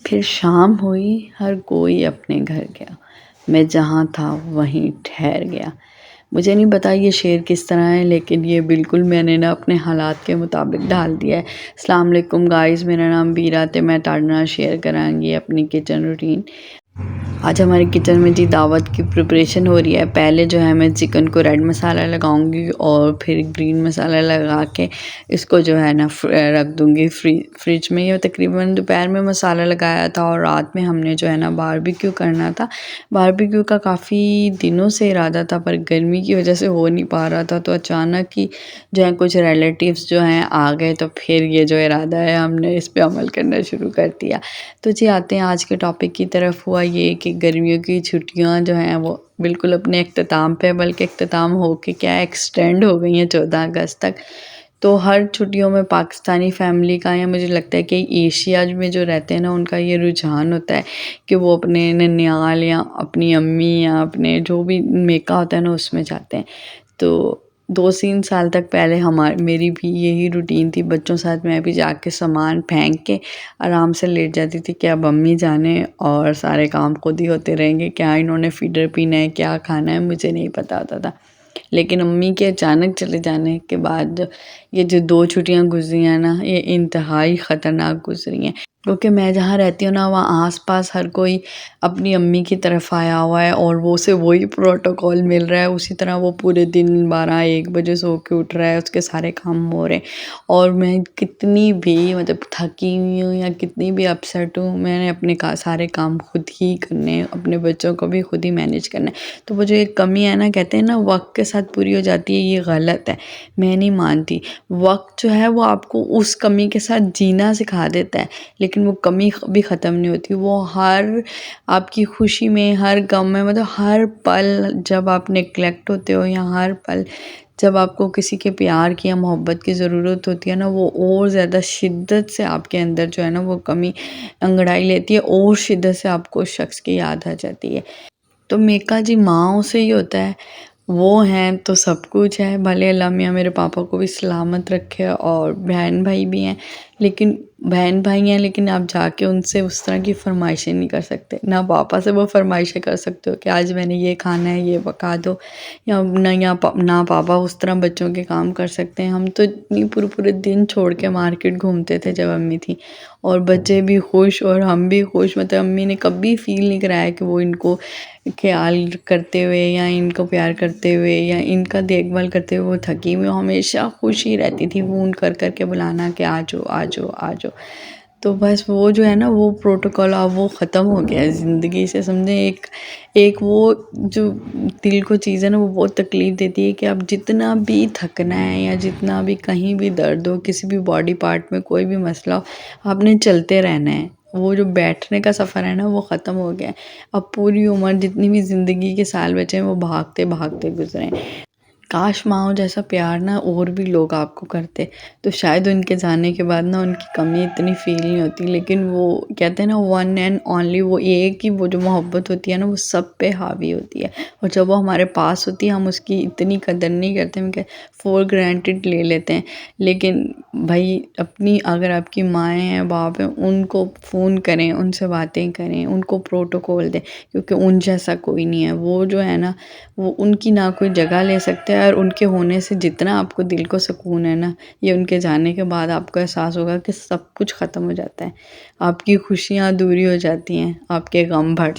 پھر شام ہوئی، ہر کوئی اپنے گھر گیا، میں جہاں تھا وہیں ٹھہر گیا۔ مجھے نہیں پتا یہ شعر کس طرح ہے، لیکن یہ بالکل میں نے نا اپنے حالات کے مطابق ڈال دیا ہے۔ السلام علیکم گائز، میرا نام بیرا تے میں تہاڈے نال شیئر کران گی اپنی کچن روٹین۔ آج ہماری کچن میں دعوت کی پریپریشن ہو رہی ہے۔ پہلے جو ہے میں چکن کو ریڈ مسالہ لگاؤں گی اور پھر گرین مسالہ لگا کے اس کو جو ہے نا رکھ دوں گی فریج میں۔ یہ تقریباً دوپہر میں مسالہ لگایا تھا اور رات میں ہم نے جو ہے نا باربیکیو کرنا تھا۔ باربیکیو کا کافی دنوں سے ارادہ تھا، پر گرمی کی وجہ سے ہو نہیں پا رہا تھا، تو اچانک ہی جو ہے کچھ ریلیٹیوز جو ہیں آ گئے، تو پھر یہ جو ارادہ ہے ہم نے اس پہ عمل کرنا شروع کر دیا۔ تو آتے ہیں آج کے ٹاپک کی طرف۔ ہوا یہ کہ گرمیوں کی چھٹیاں جو ہیں وہ بالکل اپنے اختتام پہ، بلکہ اختتام ہو کے کیا ایکسٹینڈ ہو گئی ہیں 14 اگست تک۔ تو ہر چھٹیوں میں پاکستانی فیملی کا، یا مجھے لگتا ہے کہ ایشیا میں جو رہتے ہیں نا ان کا یہ رجحان ہوتا ہے کہ وہ اپنے ننیال یا اپنی امی یا اپنے جو بھی میکا ہوتا ہے نا اس میں جاتے ہیں۔ تو 2-3 سال تک پہلے میری بھی یہی روٹین تھی، بچوں ساتھ میں بھی جا کے سامان پھینک کے آرام سے لیٹ جاتی تھی کہ اب امی جانے اور سارے کام خود ہی ہوتے رہیں گے، کیا انہوں نے فیڈر پینا ہے، کیا کھانا ہے، مجھے نہیں پتا ہوتا تھا۔ لیکن امی کے اچانک چلے جانے کے بعد یہ جو 2 چھٹیاں گزری ہیں نا، یہ انتہائی خطرناک گزری ہیں، کیونکہ میں جہاں رہتی ہوں نا وہاں آس پاس ہر کوئی اپنی امی کی طرف آیا ہوا ہے اور وہ سے وہی پروٹوکول مل رہا ہے، اسی طرح وہ پورے دن 12-1 بجے سو کے اٹھ رہا ہے، اس کے سارے کام ہو رہے ہیں۔ اور میں کتنی بھی تھکی ہوئی ہوں یا کتنی بھی اپسیٹ ہوں، میں نے اپنے سارے کام خود ہی کرنے، اپنے بچوں کو بھی خود ہی مینیج کرنا ہے۔ تو وہ جو ایک کمی ہے نا، کہتے ہیں نا وقت کے ساتھ پوری ہو جاتی ہے، یہ غلط ہے، میں نہیں مانتی۔ وقت جو ہے وہ آپ کو اس کمی کے ساتھ جینا سکھا دیتا ہے، لیکن وہ کمی بھی ختم نہیں ہوتی۔ وہ ہر آپ کی خوشی میں، ہر غم میں، ہر پل جب آپ نیگلیکٹ ہوتے ہو، یا ہر پل جب آپ کو کسی کے پیار کی یا محبت کی ضرورت ہوتی ہے نا، وہ اور زیادہ شدت سے آپ کے اندر جو ہے نا وہ کمی انگڑائی لیتی ہے، اور شدت سے آپ کو اس شخص کی یاد آ جاتی ہے۔ تو میکا جی ماؤں سے ہی ہوتا ہے، وہ ہیں تو سب کچھ ہے، بھلے اللہ میاں میرے پاپا کو بھی سلامت رکھے، اور بہن بھائی بھی ہیں، لیکن بہن بھائی ہیں لیکن آپ جا کے ان سے اس طرح کی فرمائشیں نہیں کر سکتے۔ نہ پاپا سے وہ فرمائشیں کر سکتے ہو کہ آج میں نے یہ کھانا ہے، یہ پکا دو، یا نہ پاپا اس طرح بچوں کے کام کر سکتے ہیں۔ ہم تو اتنی پورے دن چھوڑ کے مارکیٹ گھومتے تھے جب امی تھی، اور بچے بھی خوش اور ہم بھی خوش۔ امی نے کبھی فیل نہیں کرایا کہ وہ ان کو خیال کرتے ہوئے یا ان کو پیار کرتے ہوئے یا ان کا دیکھ بھال کرتے ہوئے وہ تھکی ہوئی، ہمیشہ خوش ہی رہتی تھی، فون کر کے بلانا کہ آ جاؤ آ جاؤ آ جاؤ۔ تو بس وہ جو ہے نا وہ پروٹوکول اب وہ ختم ہو گیا ہے زندگی سے، سمجھیں ایک وہ جو دل کو چیز ہے نا وہ بہت تکلیف دیتی ہے کہ اب جتنا بھی تھکنا ہے یا جتنا بھی کہیں بھی درد ہو، کسی بھی باڈی پارٹ میں کوئی بھی مسئلہ ہو، آپ نے چلتے رہنا ہے۔ وہ جو بیٹھنے کا سفر ہے نا وہ ختم ہو گیا ہے۔ اب پوری عمر جتنی بھی زندگی کے سال بچے ہیں وہ بھاگتے بھاگتے گزرے ہیں۔ کاش ماؤں جیسا پیار نا اور بھی لوگ آپ کو کرتے، تو شاید ان کے جانے کے بعد نا ان کی کمی اتنی فیل نہیں ہوتی۔ لیکن وہ کہتے ہیں نا ون اینڈ اونلی، وہ ایک ہی وہ جو محبت ہوتی ہے نا وہ سب پہ حاوی ہوتی ہے، اور جب وہ ہمارے پاس ہوتی ہے ہم اس کی اتنی قدر نہیں کرتے، ہم فور گرانٹیڈ لے لیتے ہیں۔ لیکن بھائی اگر آپ کی مائیں ہیں، باپ ہیں، ان کو فون کریں، ان سے باتیں کریں، ان کو پروٹوکول دیں، کیونکہ ان جیسا کوئی نہیں ہے۔ وہ جو ہے نا وہ ان کی نہ کوئی جگہ لے سکتے ہیں، اور ان کے ہونے سے جتنا آپ کو دل کو سکون ہے نا، یہ ان کے جانے کے بعد آپ کو احساس ہوگا کہ سب کچھ ختم ہو جاتا ہے، آپ کی خوشیاں دوری ہو جاتی ہیں، آپ کے غم بڑھ